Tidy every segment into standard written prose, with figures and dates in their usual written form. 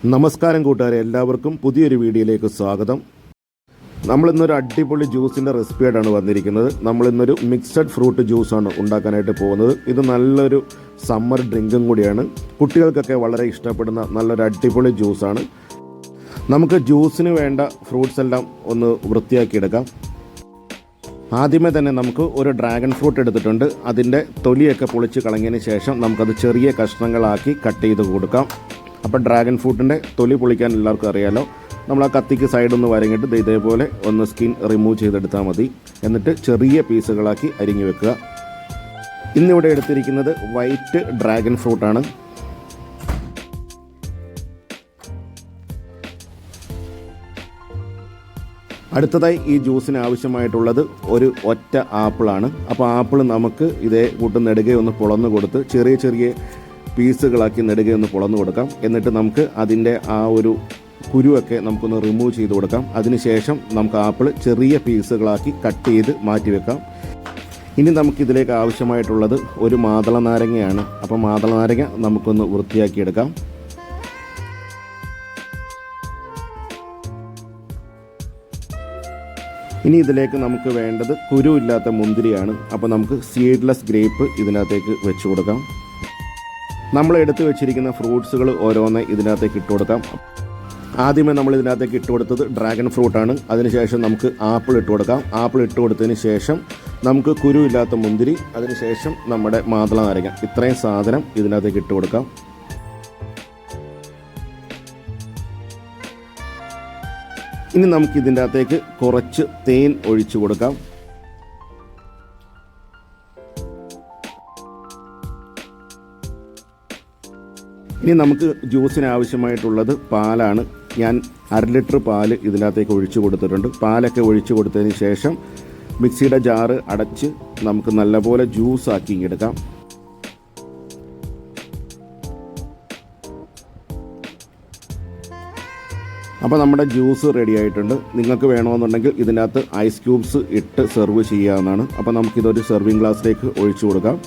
നമസ്കാരം കൂട്ടുകാരെ, എല്ലാവർക്കും പുതിയൊരു വീഡിയോയിലേക്ക് സ്വാഗതം. നമ്മളിന്നൊരു അടിപൊളി ജ്യൂസിൻ്റെ റെസിപ്പിയായിട്ടാണ് വന്നിരിക്കുന്നത്. നമ്മളിന്നൊരു മിക്സഡ് ഫ്രൂട്ട് ജ്യൂസാണ് ഉണ്ടാക്കാനായിട്ട് പോകുന്നത്. ഇത് നല്ലൊരു സമ്മർ ഡ്രിങ്കും കൂടിയാണ്. കുട്ടികൾക്കൊക്കെ വളരെ ഇഷ്ടപ്പെടുന്ന നല്ലൊരു അടിപൊളി ജ്യൂസാണ്. നമുക്ക് ജ്യൂസിന് വേണ്ട ഫ്രൂട്ട്സ് എല്ലാം ഒന്ന് വൃത്തിയാക്കിയെടുക്കാം. ആദ്യമേ തന്നെ നമുക്ക് ഒരു ഡ്രാഗൺ ഫ്രൂട്ട് എടുത്തിട്ടുണ്ട്. അതിൻ്റെ തൊലിയൊക്കെ പൊളിച്ച് കളഞ്ഞതിന് ശേഷം നമുക്കത് ചെറിയ കഷ്ണങ്ങളാക്കി കട്ട് ചെയ്ത് കൊടുക്കാം. അപ്പോൾ ഡ്രാഗൺ ഫ്രൂട്ടിൻ്റെ തൊലി പൊളിക്കാൻ എല്ലാവർക്കും അറിയാമല്ലോ. നമ്മൾ ആ കത്തിക്ക് സൈഡൊന്ന് വരങ്ങിട്ട് ഇതേപോലെ ഒന്ന് സ്കിൻ റിമൂവ് ചെയ്തെടുത്താൽ മതി. എന്നിട്ട് ചെറിയ പീസുകളാക്കി അരിഞ്ഞു വെക്കുക. ഇന്നിവിടെ എടുത്തിരിക്കുന്നത് വൈറ്റ് ഡ്രാഗൺ ഫ്രൂട്ടാണ്. അടുത്തതായി ഈ ജ്യൂസിന് ആവശ്യമായിട്ടുള്ളത് ഒരു ഒറ്റ ആപ്പിളാണ്. അപ്പോൾ ആപ്പിൾ നമുക്ക് ഇതേ കൂട്ട് നെടുകെ ഒന്ന് പൊളന്ന് കൊടുത്ത് ചെറിയ ചെറിയ പീസുകളാക്കി നെടുകെ ഒന്ന് പൊളന്ന് കൊടുക്കാം. എന്നിട്ട് നമുക്ക് അതിൻ്റെ ആ ഒരു കുരുവൊക്കെ നമുക്കൊന്ന് റിമൂവ് ചെയ്ത് കൊടുക്കാം. അതിനുശേഷം നമുക്ക് ആപ്പിൾ ചെറിയ പീസുകളാക്കി കട്ട് ചെയ്ത് മാറ്റി വെക്കാം. ഇനി നമുക്കിതിലേക്ക് ആവശ്യമായിട്ടുള്ളത് ഒരു മാതള നാരങ്ങയാണ്. അപ്പോൾ മാതള നാരങ്ങ നമുക്കൊന്ന് വൃത്തിയാക്കിയെടുക്കാം. ഇനി ഇതിലേക്ക് നമുക്ക് വേണ്ടത് കുരുവില്ലാത്ത മുന്തിരിയാണ്. അപ്പോൾ നമുക്ക് സീഡ്ലെസ് ഗ്രേപ്പ് ഇതിനകത്തേക്ക് വെച്ച് കൊടുക്കാം. നമ്മൾ എടുത്തു വെച്ചിരിക്കുന്ന ഫ്രൂട്ട്സുകൾ ഓരോന്ന് ഇതിനകത്തേക്ക് ഇട്ട് കൊടുക്കാം. ആദ്യമേ നമ്മൾ ഇതിനകത്തേക്ക് ഇട്ട് കൊടുത്തത് ഡ്രാഗൺ ഫ്രൂട്ടാണ്. അതിനുശേഷം നമുക്ക് ആപ്പിൾ ഇട്ട് കൊടുക്കാം. ആപ്പിൾ ഇട്ട് കൊടുത്തതിന് ശേഷം നമുക്ക് കുരുവില്ലാത്ത മുന്തിരി, അതിനുശേഷം നമ്മുടെ മാതള നാരങ്ങ, ഇത്രയും സാധനം ഇതിനകത്തേക്ക് ഇട്ട് കൊടുക്കാം. ഇനി നമുക്ക് ഇതിൻ്റെ അകത്തേക്ക് കുറച്ച് തേൻ ഒഴിച്ചു കൊടുക്കാം. ഇനി നമുക്ക് ജ്യൂസിന് ആവശ്യമായിട്ടുള്ളത് പാലാണ്. ഞാൻ 1/2 ലിറ്റർ പാല് ഇതിനകത്തേക്ക് ഒഴിച്ചു കൊടുത്തിട്ടുണ്ട്. പാലൊക്കെ ഒഴിച്ചു കൊടുത്തതിന് ശേഷം മിക്സിയുടെ ജാറ് അടച്ച് നമുക്ക് നല്ലപോലെ ജ്യൂസാക്കി എടുക്കാം. അപ്പോൾ നമ്മുടെ ജ്യൂസ് റെഡി ആയിട്ടുണ്ട്. നിങ്ങൾക്ക് വേണമെന്നുണ്ടെങ്കിൽ ഇതിനകത്ത് ഐസ് ക്യൂബ്സ് ഇട്ട് സെർവ് ചെയ്യാവുന്നതാണ്. അപ്പോൾ നമുക്കിതൊരു സെർവിങ് ഗ്ലാസ്സിലേക്ക് ഒഴിച്ചു കൊടുക്കാം.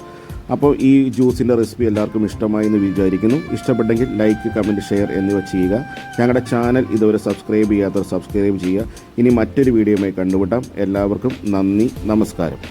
അപ്പോൾ ഈ ജ്യൂസിൻ്റെ റെസിപ്പി എല്ലാവർക്കും ഇഷ്ടമായി എന്ന് വിചാരിക്കുന്നു. ഇഷ്ടപ്പെട്ടെങ്കിൽ ലൈക്ക്, കമൻറ്റ്, ഷെയർ എന്നിവ ചെയ്യുക. ഞങ്ങളുടെ ചാനൽ ഇതുവരെ സബ്സ്ക്രൈബ് ചെയ്യാത്തവർ സബ്സ്ക്രൈബ് ചെയ്യുക. ഇനി മറ്റൊരു വീഡിയോയുമായി കണ്ടുമുട്ടാം. എല്ലാവർക്കും നന്ദി, നമസ്കാരം.